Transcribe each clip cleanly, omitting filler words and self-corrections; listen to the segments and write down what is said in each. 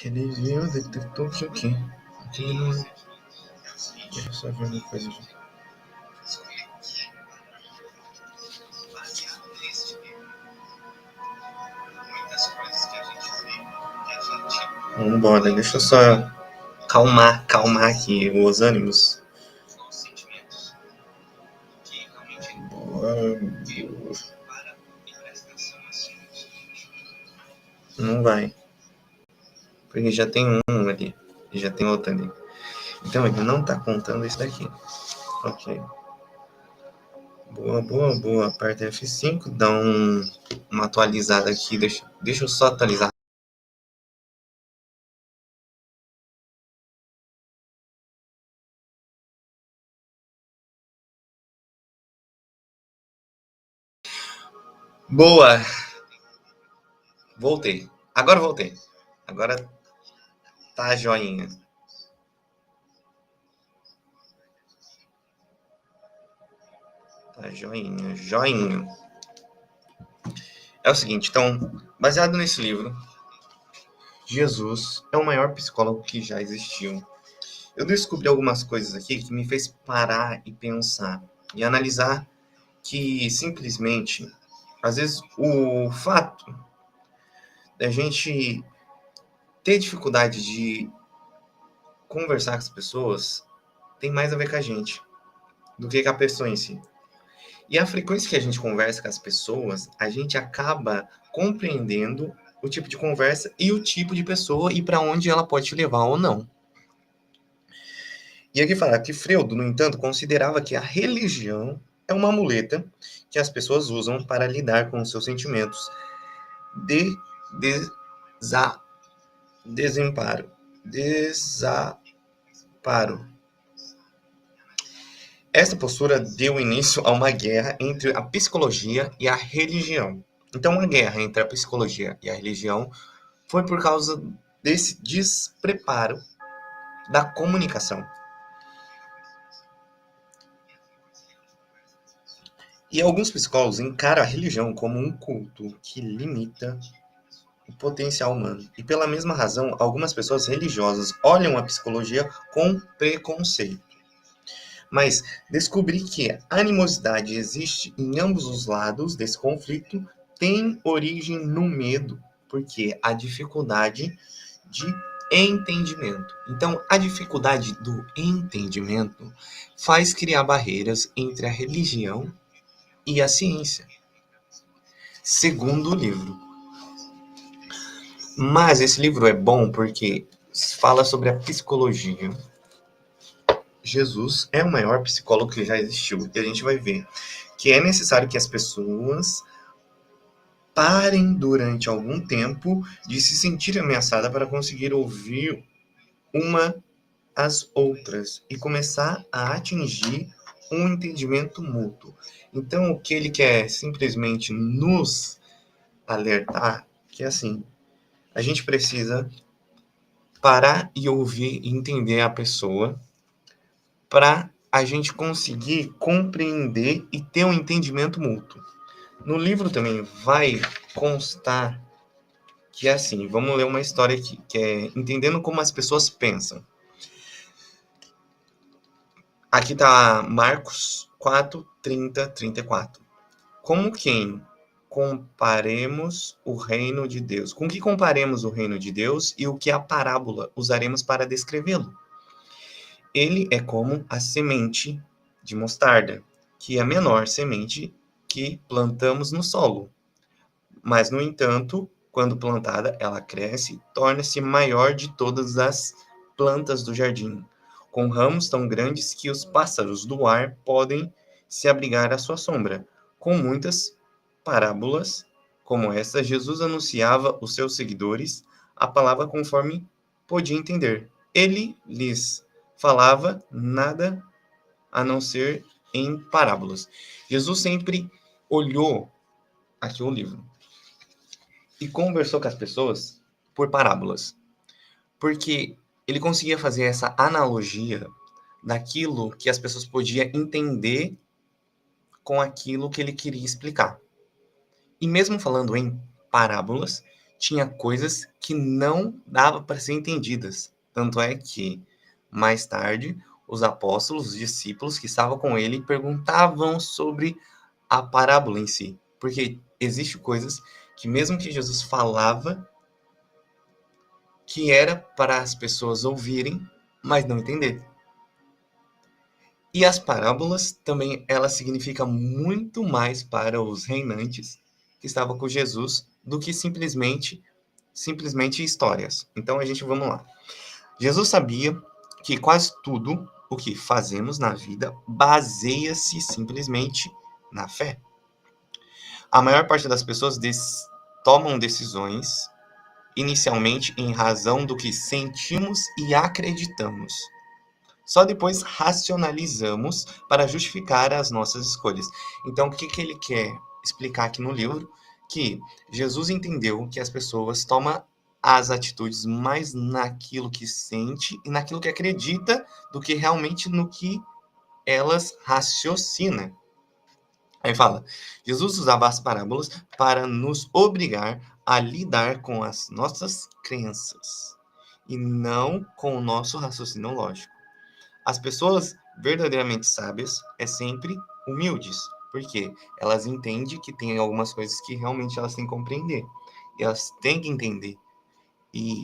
Ele viu, detectou que o quê? Aquele não. Deixa eu só ver uma coisa aqui. Vambora, deixa eu só calmar aqui os ânimos. Não vai. Porque já tem um ali. E já tem outro ali. Então ele não tá contando isso daqui. Ok. Boa. Aperta F5, dá uma atualizada aqui. Deixa eu só atualizar. Boa! Voltei. Agora voltei. Agora tá joinha. Tá joinha. É o seguinte, então, baseado nesse livro, Jesus é o maior psicólogo que já existiu. Eu descobri algumas coisas aqui que me fez parar e pensar e analisar que simplesmente, às vezes, o fato da gente ter dificuldade de conversar com as pessoas tem mais a ver com a gente do que com a pessoa em si. E a frequência que a gente conversa com as pessoas, a gente acaba compreendendo o tipo de conversa e o tipo de pessoa e para onde ela pode te levar ou não. E aqui fala que Freud, no entanto, considerava que a religião é uma muleta que as pessoas usam para lidar com os seus sentimentos de desemparo. Essa postura deu início a uma guerra entre a psicologia e a religião. Então, a guerra entre a psicologia e a religião foi por causa desse despreparo da comunicação. E alguns psicólogos encaram a religião como um culto que limita o potencial humano. E pela mesma razão, algumas pessoas religiosas olham a psicologia com preconceito. Mas descobrir que a animosidade existe em ambos os lados desse conflito tem origem no medo, porque a dificuldade de entendimento. Então, a dificuldade do entendimento faz criar barreiras entre a religião e a ciência, segundo o livro. Mas esse livro é bom porque fala sobre a psicologia. Jesus é o maior psicólogo que já existiu. E a gente vai ver que é necessário que as pessoas parem durante algum tempo de se sentir ameaçada para conseguir ouvir uma às outras e começar a atingir um entendimento mútuo. Então, o que ele quer simplesmente nos alertar que assim, a gente precisa parar e ouvir e entender a pessoa para a gente conseguir compreender e ter um entendimento mútuo. No livro também vai constar que é assim, vamos ler uma história aqui, que é entendendo como as pessoas pensam. Aqui está Marcos 4, 30, 34. Como quem comparemos o reino de Deus? Com que comparemos o reino de Deus e o que a parábola usaremos para descrevê-lo? Ele é como a semente de mostarda, que é a menor semente que plantamos no solo. Mas, no entanto, quando plantada, ela cresce e torna-se maior de todas as plantas do jardim, com ramos tão grandes que os pássaros do ar podem se abrigar à sua sombra. Com muitas parábolas como essa, Jesus anunciava aos seus seguidores a palavra conforme podia entender. Ele lhes falava nada a não ser em parábolas. Jesus sempre olhou aqui o livro e conversou com as pessoas por parábolas, porque ele conseguia fazer essa analogia daquilo que as pessoas podiam entender com aquilo que ele queria explicar. E mesmo falando em parábolas, tinha coisas que não dava para ser entendidas. Tanto é que, mais tarde, os apóstolos, os discípulos que estavam com ele, perguntavam sobre a parábola em si. Porque existem coisas que, mesmo que Jesus falava, que era para as pessoas ouvirem, mas não entenderem. E as parábolas também, elas significam muito mais para os reinantes que estavam com Jesus do que simplesmente histórias. Então vamos lá. Jesus sabia que quase tudo o que fazemos na vida baseia-se simplesmente na fé. A maior parte das pessoas tomam decisões inicialmente em razão do que sentimos e acreditamos. Só depois racionalizamos para justificar as nossas escolhas. Então, o que ele quer explicar aqui no livro? Que Jesus entendeu que as pessoas tomam as atitudes mais naquilo que sente e naquilo que acredita do que realmente no que elas raciocinam. Aí fala, Jesus usava as parábolas para nos obrigar a lidar com as nossas crenças e não com o nosso raciocínio lógico. As pessoas verdadeiramente sábias é sempre humildes, porque elas entendem que tem algumas coisas que realmente elas têm que compreender. E elas têm que entender. E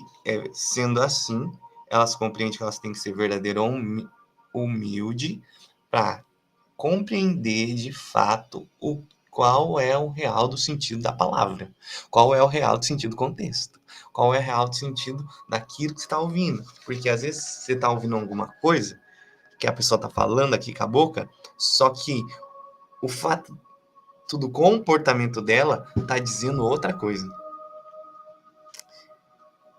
sendo assim, elas compreendem que elas têm que ser verdadeiramente humilde para compreender de fato qual é o real do sentido da palavra, qual é o real do sentido do contexto, qual é o real do sentido daquilo que você está ouvindo. Porque às vezes você está ouvindo alguma coisa que a pessoa tá falando aqui com a boca, só que o fato do comportamento dela tá dizendo outra coisa.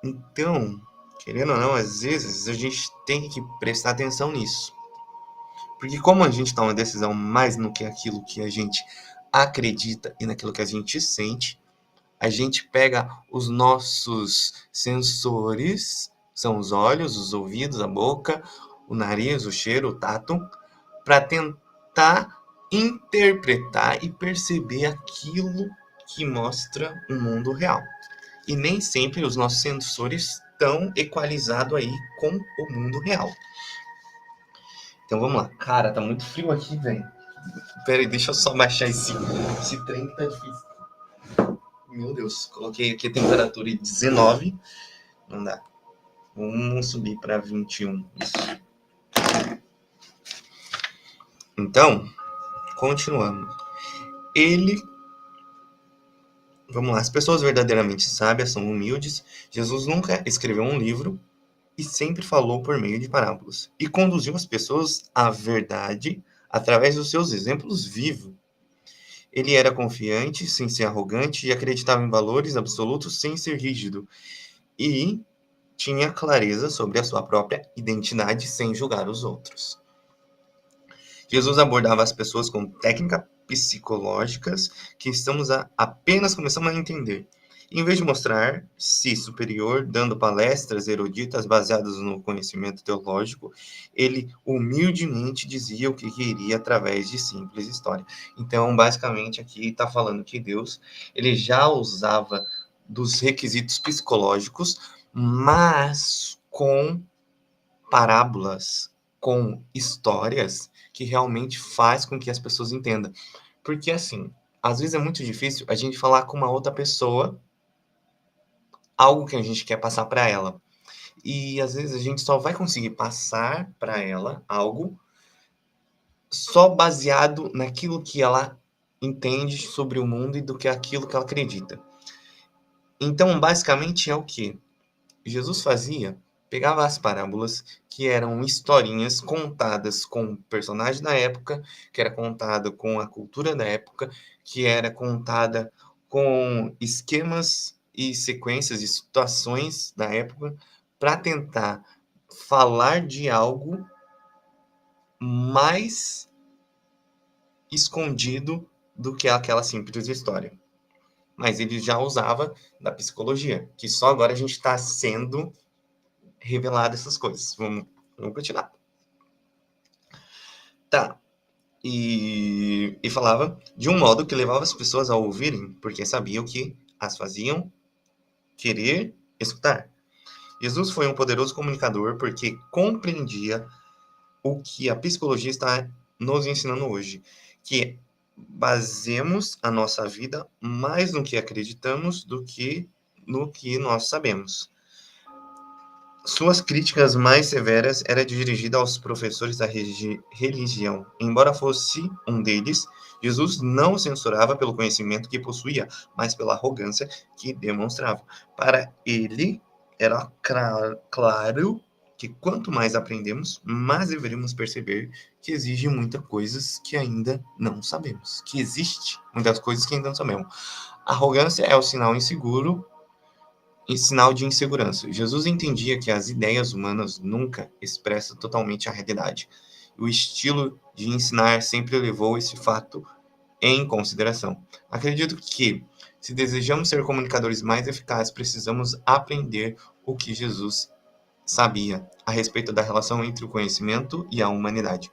Então, querendo ou não, às vezes a gente tem que prestar atenção nisso. Porque como a gente toma uma decisão mais no que aquilo que a gente acredita e naquilo que a gente sente, a gente pega os nossos sensores, são os olhos, os ouvidos, a boca, o nariz, o cheiro, o tato, para tentar interpretar e perceber aquilo que mostra o mundo real. E nem sempre os nossos sensores estão equalizados aí com o mundo real. Então vamos lá. Cara, tá muito frio aqui, velho. Pera aí, deixa eu só baixar esse trem que tá difícil. Meu Deus, coloquei aqui a temperatura em 19. Não dá. Vamos subir para 21. Isso. Então, continuando. Vamos lá. As pessoas verdadeiramente sábias são humildes. Jesus nunca escreveu um livro e sempre falou por meio de parábolas. E conduziu as pessoas à verdade através dos seus exemplos vivos. Ele era confiante, sem ser arrogante, e acreditava em valores absolutos sem ser rígido. E tinha clareza sobre a sua própria identidade sem julgar os outros. Jesus abordava as pessoas com técnicas psicológicas que estamos apenas começando a entender. Em vez de mostrar-se superior, dando palestras eruditas baseadas no conhecimento teológico, ele humildemente dizia o que queria através de simples histórias. Então, basicamente, aqui está falando que Deus ele já usava dos requisitos psicológicos, mas com parábolas, com histórias que realmente faz com que as pessoas entendam. Porque, assim, às vezes é muito difícil a gente falar com uma outra pessoa algo que a gente quer passar para ela. E, às vezes, a gente só vai conseguir passar para ela algo só baseado naquilo que ela entende sobre o mundo e do que aquilo que ela acredita. Então, basicamente, é o que Jesus fazia, pegava as parábolas, que eram historinhas contadas com personagens da época, que era contada com a cultura da época, que era contada com esquemas e sequências de situações da época, para tentar falar de algo mais escondido do que aquela simples história. Mas ele já usava da psicologia, que só agora a gente está sendo revelado essas coisas. Vamos continuar. Tá. E falava de um modo que levava as pessoas a ouvirem, porque sabiam que as faziam querer escutar. Jesus foi um poderoso comunicador porque compreendia o que a psicologia está nos ensinando hoje, que basemos a nossa vida mais no que acreditamos do que no que nós sabemos. Suas críticas mais severas eram dirigidas aos professores da religião. Embora fosse um deles, Jesus não censurava pelo conhecimento que possuía, mas pela arrogância que demonstrava. Para ele, era claro que quanto mais aprendemos, mais deveríamos perceber que exige muitas coisas que ainda não sabemos. Que existe muitas coisas que ainda não sabemos. Arrogância é o sinal inseguro e sinal de insegurança. Jesus entendia que as ideias humanas nunca expressam totalmente a realidade. O estilo de ensinar sempre levou esse fato em consideração. Acredito que, se desejamos ser comunicadores mais eficazes, precisamos aprender o que Jesus sabia a respeito da relação entre o conhecimento e a humanidade.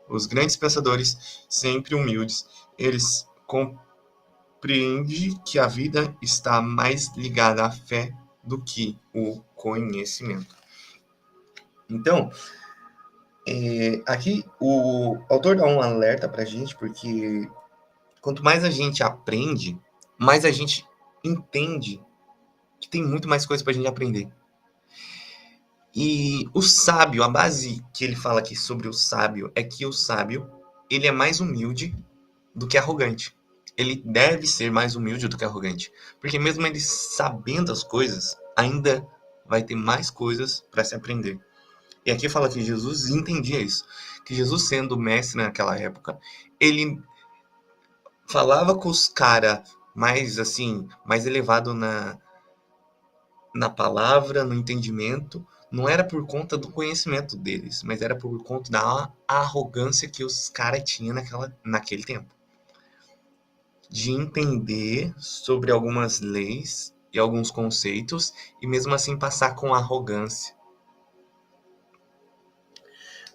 Os grandes pensadores, sempre humildes, eles compreende que a vida está mais ligada à fé do que o conhecimento. Então, aqui o autor dá um alerta para a gente, porque quanto mais a gente aprende, mais a gente entende que tem muito mais coisa para a gente aprender. E o sábio, a base que ele fala aqui sobre o sábio é que o sábio ele é mais humilde do que arrogante. Ele deve ser mais humilde do que arrogante. Porque mesmo ele sabendo as coisas, ainda vai ter mais coisas para se aprender. E aqui fala que Jesus entendia isso. Que Jesus, sendo mestre naquela época, ele falava com os caras mais assim, mais elevado na palavra, no entendimento. Não era por conta do conhecimento deles, mas era por conta da arrogância que os caras tinham naquele tempo. De entender sobre algumas leis e alguns conceitos e mesmo assim passar com arrogância.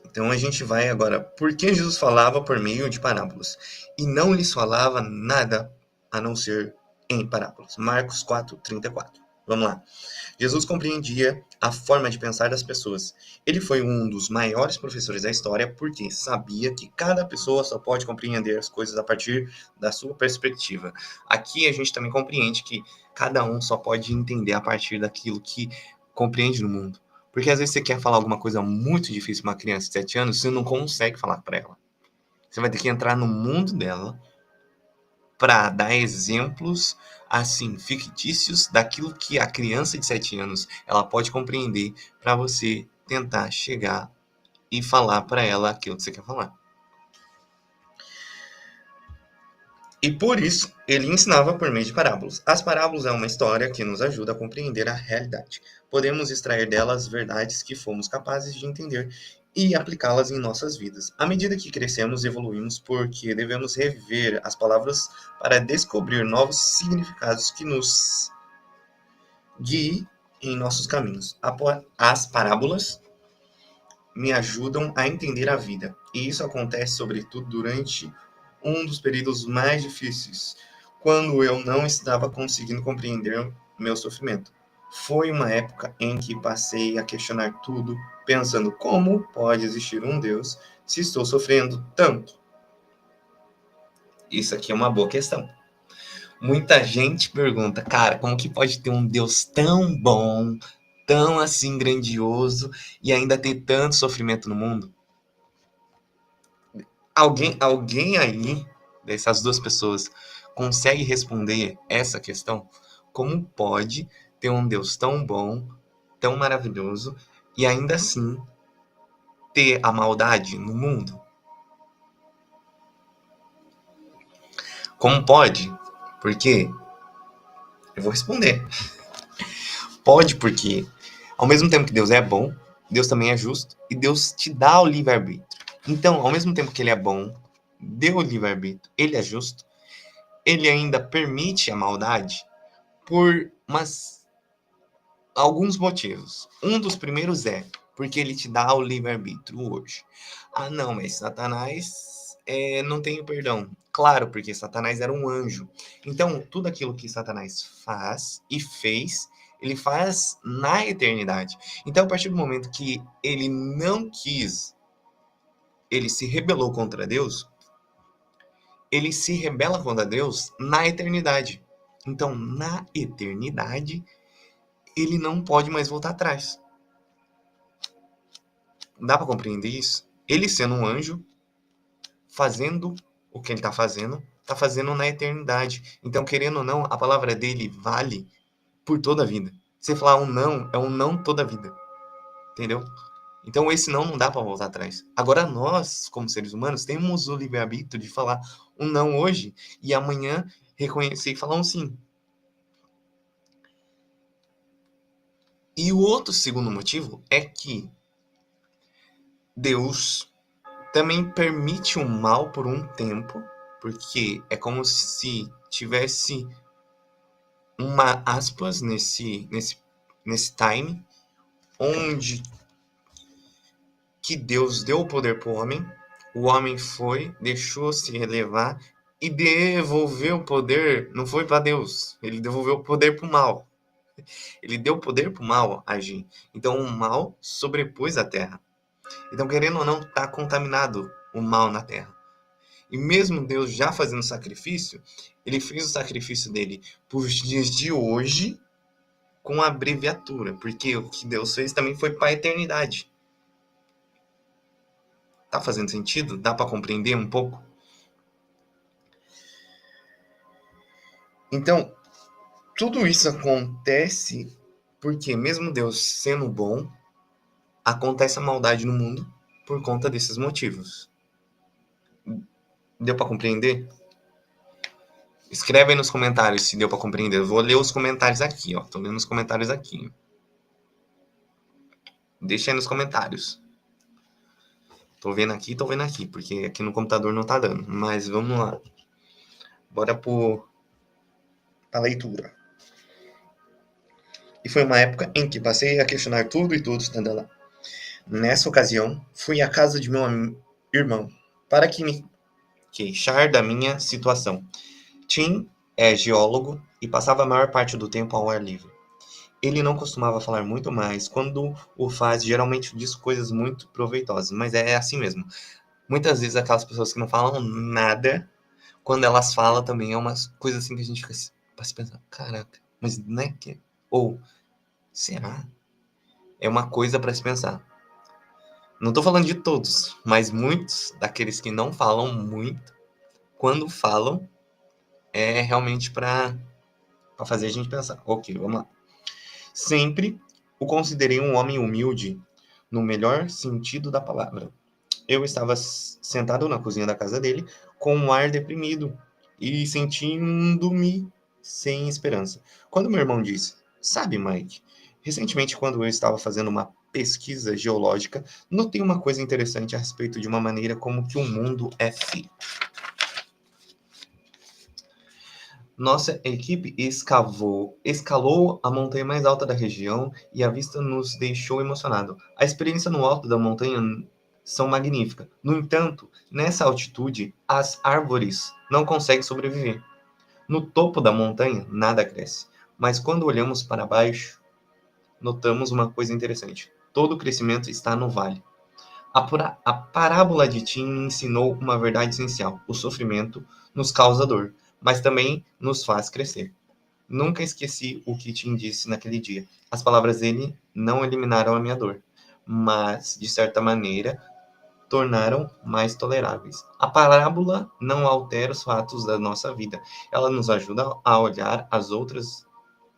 Então a gente vai agora, por que Jesus falava por meio de parábolas e não lhes falava nada a não ser em parábolas? Marcos 4:34. Vamos lá. Jesus compreendia a forma de pensar das pessoas. Ele foi um dos maiores professores da história porque sabia que cada pessoa só pode compreender as coisas a partir da sua perspectiva. Aqui a gente também compreende que cada um só pode entender a partir daquilo que compreende no mundo. Porque às vezes você quer falar alguma coisa muito difícil para uma criança de 7 anos, você não consegue falar para ela. Você vai ter que entrar no mundo dela para dar exemplos assim fictícios daquilo que a criança de 7 anos ela pode compreender para você tentar chegar e falar para ela aquilo que você quer falar. E por isso, ele ensinava por meio de parábolas. As parábolas é uma história que nos ajuda a compreender a realidade. Podemos extrair delas verdades que fomos capazes de entender e aplicá-las em nossas vidas. À medida que crescemos, evoluímos porque devemos rever as palavras para descobrir novos significados que nos guiem em nossos caminhos. As parábolas me ajudam a entender a vida, e isso acontece sobretudo durante um dos períodos mais difíceis, quando eu não estava conseguindo compreender meu sofrimento. Foi uma época em que passei a questionar tudo, pensando como pode existir um Deus se estou sofrendo tanto. Isso aqui é uma boa questão. Muita gente pergunta, cara, como que pode ter um Deus tão bom, tão assim grandioso e ainda ter tanto sofrimento no mundo? Alguém aí, dessas duas pessoas, consegue responder essa questão? Como pode ter um Deus tão bom, tão maravilhoso, e ainda assim ter a maldade no mundo? Como pode? Porque eu vou responder. Pode porque, ao mesmo tempo que Deus é bom, Deus também é justo, e Deus te dá o livre-arbítrio. Então, ao mesmo tempo que ele é bom, deu o livre-arbítrio, ele é justo, ele ainda permite a maldade por alguns motivos. Um dos primeiros é porque ele te dá o livre-arbítrio hoje. Ah, não, mas Satanás não tenho perdão. Claro, porque Satanás era um anjo. Então, tudo aquilo que Satanás faz e fez, ele faz na eternidade. Então, a partir do momento que ele não quis, ele se rebelou contra Deus, ele se rebela contra Deus na eternidade. Então, na eternidade, ele não pode mais voltar atrás. Dá para compreender isso? Ele sendo um anjo, fazendo o que ele está fazendo na eternidade. Então, querendo ou não, a palavra dele vale por toda a vida. Você falar um não, é um não toda a vida. Entendeu? Então, esse não dá para voltar atrás. Agora, nós, como seres humanos, temos o livre-arbítrio de falar um não hoje e amanhã reconhecer e falar um sim. E o outro segundo motivo é que Deus também permite o mal por um tempo, porque é como se tivesse uma aspas nesse time, onde que Deus deu o poder para o homem foi, deixou-se relevar e devolveu o poder, não foi para Deus, ele devolveu o poder para o mal. Ele deu poder para o mal agir. Então o mal sobrepôs a terra. Então, querendo ou não, está contaminado o mal na terra. E mesmo Deus já fazendo sacrifício, ele fez o sacrifício dele para os dias de hoje com abreviatura, porque o que Deus fez também foi para a eternidade. Tá fazendo sentido? Dá para compreender um pouco? Então, tudo isso acontece porque mesmo Deus sendo bom, acontece a maldade no mundo por conta desses motivos. Deu para compreender? Escreve aí nos comentários se deu para compreender. Eu vou ler os comentários aqui, ó. Tô lendo os comentários aqui. Deixa aí nos comentários. Tô vendo aqui, porque aqui no computador não tá dando. Mas vamos lá. Bora pra leitura. E foi uma época em que passei a questionar tudo e todos estando lá. Nessa ocasião, fui à casa de meu irmão para que me queixar da minha situação. Tim é geólogo e passava a maior parte do tempo ao ar livre. Ele não costumava falar muito mais. Quando o faz, geralmente diz coisas muito proveitosas, mas é assim mesmo. Muitas vezes aquelas pessoas que não falam nada, quando elas falam também é umas coisas assim que a gente fica pra se pensar, caraca, mas não é que... Ou, será? É uma coisa para se pensar. Não tô falando de todos, mas muitos daqueles que não falam muito, quando falam, é realmente para fazer a gente pensar. Ok, vamos lá. Sempre o considerei um homem humilde, no melhor sentido da palavra. Eu estava sentado na cozinha da casa dele, com um ar deprimido e sentindo-me sem esperança. Quando meu irmão disse: Sabe, Mike, recentemente, quando eu estava fazendo uma pesquisa geológica, notei uma coisa interessante a respeito de uma maneira como que o mundo é feito. Nossa equipe escalou a montanha mais alta da região e a vista nos deixou emocionados. A experiência no alto da montanha são magníficas. No entanto, nessa altitude, as árvores não conseguem sobreviver. No topo da montanha, nada cresce. Mas quando olhamos para baixo, notamos uma coisa interessante. Todo o crescimento está no vale. A parábola de Tim me ensinou uma verdade essencial. O sofrimento nos causa dor, mas também nos faz crescer. Nunca esqueci o que Tim disse naquele dia. As palavras dele não eliminaram a minha dor, mas, de certa maneira, tornaram mais toleráveis. A parábola não altera os fatos da nossa vida. Ela nos ajuda a olhar as outras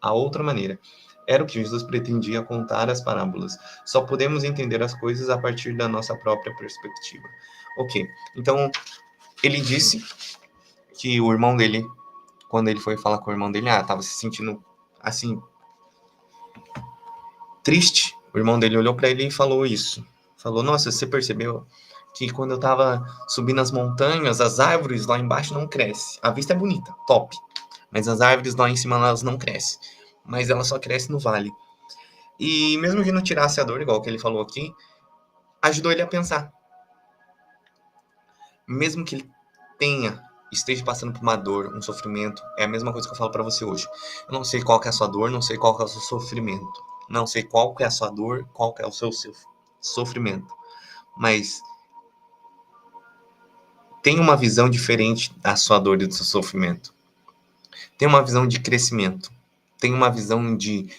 a outra maneira. Era o que Jesus pretendia contar as parábolas. Só podemos entender as coisas a partir da nossa própria perspectiva. Ok, então ele disse que o irmão dele, quando ele foi falar com o irmão dele, tava se sentindo assim triste. O irmão dele olhou para ele e falou isso. Falou: "Nossa, você percebeu que quando eu tava subindo as montanhas, as árvores lá embaixo não crescem. A vista é bonita, top, mas as árvores lá em cima elas não crescem. Mas ela só cresce no vale. E mesmo que não tirasse a dor, igual que ele falou aqui, ajudou ele a pensar. mesmo que ele esteja passando por uma dor, um sofrimento, é a mesma coisa que eu falo para você hoje. Eu não sei qual que é a sua dor, não sei qual que é o seu sofrimento, não sei qual que é a sua dor, qual que é o seu sofrimento, mas tem uma visão diferente da sua dor e do seu sofrimento. Tem uma visão de crescimento. Tem uma visão de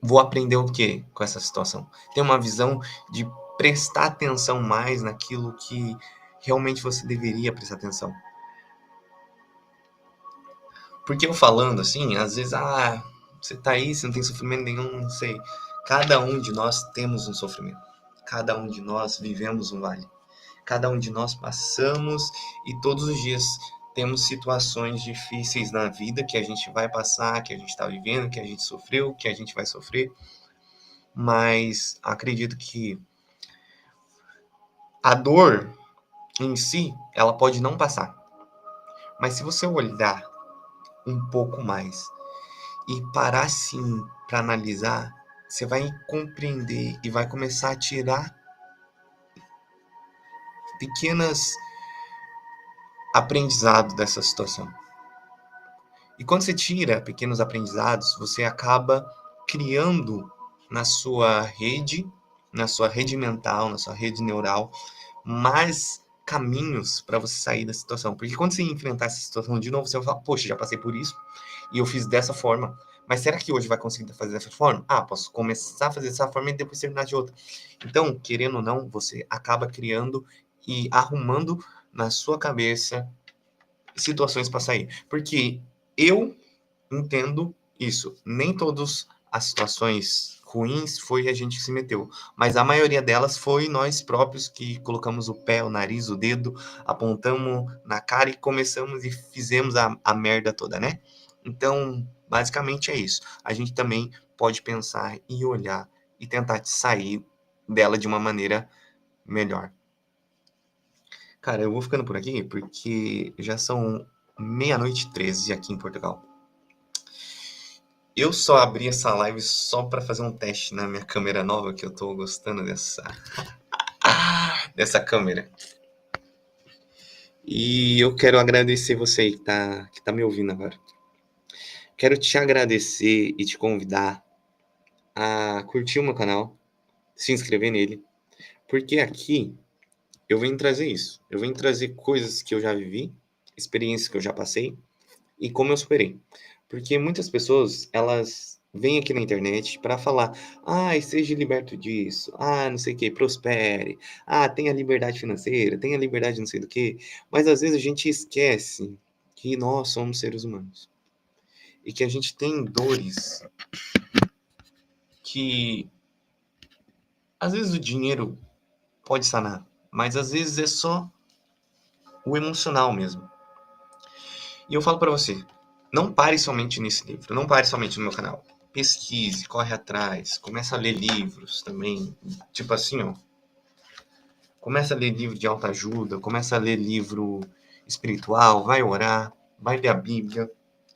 vou aprender o quê com essa situação. Tem uma visão de prestar atenção mais naquilo que realmente você deveria prestar atenção. Porque eu falando assim, às vezes, você tá aí, você não tem sofrimento nenhum, não sei. Cada um de nós temos um sofrimento. Cada um de nós vivemos um vale. Cada um de nós passamos e todos os dias temos situações difíceis na vida que a gente vai passar, que a gente está vivendo, que a gente sofreu, que a gente vai sofrer. Mas acredito que a dor em si, ela pode não passar. Mas se você olhar um pouco mais e parar sim para analisar, você vai compreender e vai começar a tirar pequenas aprendizados dessa situação. E quando você tira pequenos aprendizados, você acaba criando na sua rede mental, na sua rede neural, mais caminhos para você sair da situação. Porque quando você enfrentar essa situação de novo, você vai falar, poxa, já passei por isso e eu fiz dessa forma. Mas será que hoje vai conseguir fazer dessa forma? Posso começar a fazer dessa forma e depois terminar de outra. Então, querendo ou não, você acaba criando e arrumando na sua cabeça situações para sair. Porque eu entendo isso. Nem todas as situações ruins foi a gente que se meteu, mas a maioria delas foi nós próprios que colocamos o pé, o nariz, o dedo, apontamos na cara e começamos e fizemos a merda toda, né? Então, basicamente é isso. A gente também pode pensar e olhar e tentar sair dela de uma maneira melhor. Cara, eu vou ficando por aqui porque já são 00:13 aqui em Portugal. Eu só abri essa live só para fazer um teste na minha câmera nova, que eu tô gostando dessa câmera. E eu quero agradecer você aí que tá me ouvindo agora. Quero te agradecer e te convidar a curtir o meu canal, se inscrever nele, porque aqui eu venho trazer isso. Eu venho trazer coisas que eu já vivi, experiências que eu já passei e como eu superei. Porque muitas pessoas, elas vêm aqui na internet para falar, seja liberto disso, não sei o que, prospere, tenha liberdade financeira, tenha liberdade não sei do que, mas às vezes a gente esquece que nós somos seres humanos e que a gente tem dores que às vezes o dinheiro pode sanar, mas às vezes é só o emocional mesmo. E eu falo para você, não pare somente nesse livro, não pare somente no meu canal. Pesquise, corre atrás, começa a ler livros também. Tipo assim, começa a ler livro de autoajuda, começa a ler livro espiritual, vai orar, vai ler a Bíblia,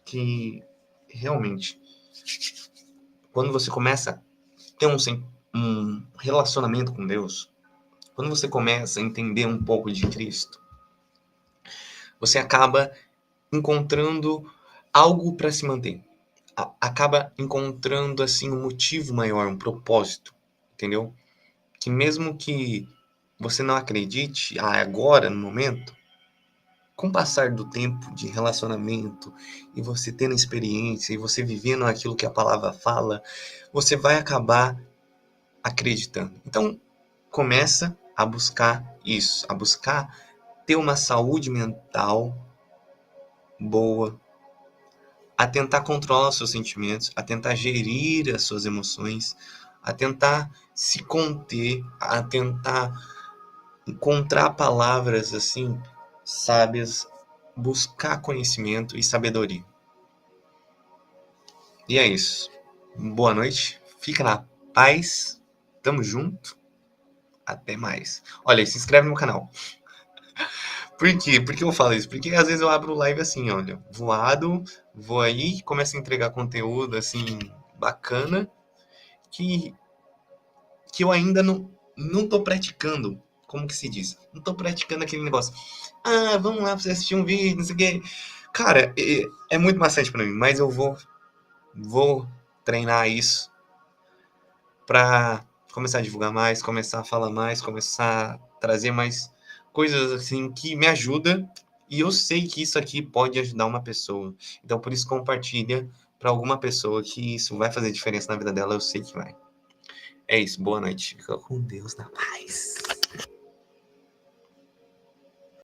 que realmente, quando você começa a ter um relacionamento com Deus, quando você começa a entender um pouco de Cristo, você acaba encontrando algo para se manter. Acaba encontrando assim um motivo maior, um propósito, entendeu? Que mesmo que você não acredite agora, no momento, com o passar do tempo de relacionamento e você tendo experiência e você vivendo aquilo que a palavra fala, você vai acabar acreditando. Então, começa a buscar isso, a buscar ter uma saúde mental boa, a tentar controlar os seus sentimentos, a tentar gerir as suas emoções, a tentar se conter, a tentar encontrar palavras assim sábias, buscar conhecimento e sabedoria. E é isso. Boa noite, fica na paz, tamo junto, até mais. Olha, se inscreve no canal. Por quê? Por que eu falo isso? Porque às vezes eu abro live assim, olha, voado, vou aí, começo a entregar conteúdo assim bacana que eu ainda não tô praticando como que se diz? Não tô praticando aquele negócio. Ah, vamos lá pra você assistir um vídeo, não sei o quê. Cara, é muito maçante pra mim, mas eu vou treinar isso pra começar a divulgar mais, começar a falar mais, começar a trazer mais coisas assim que me ajudam. E eu sei que isso aqui pode ajudar uma pessoa. Então, por isso, compartilha para alguma pessoa que isso vai fazer diferença na vida dela. Eu sei que vai. É isso. Boa noite. Fica com Deus na paz.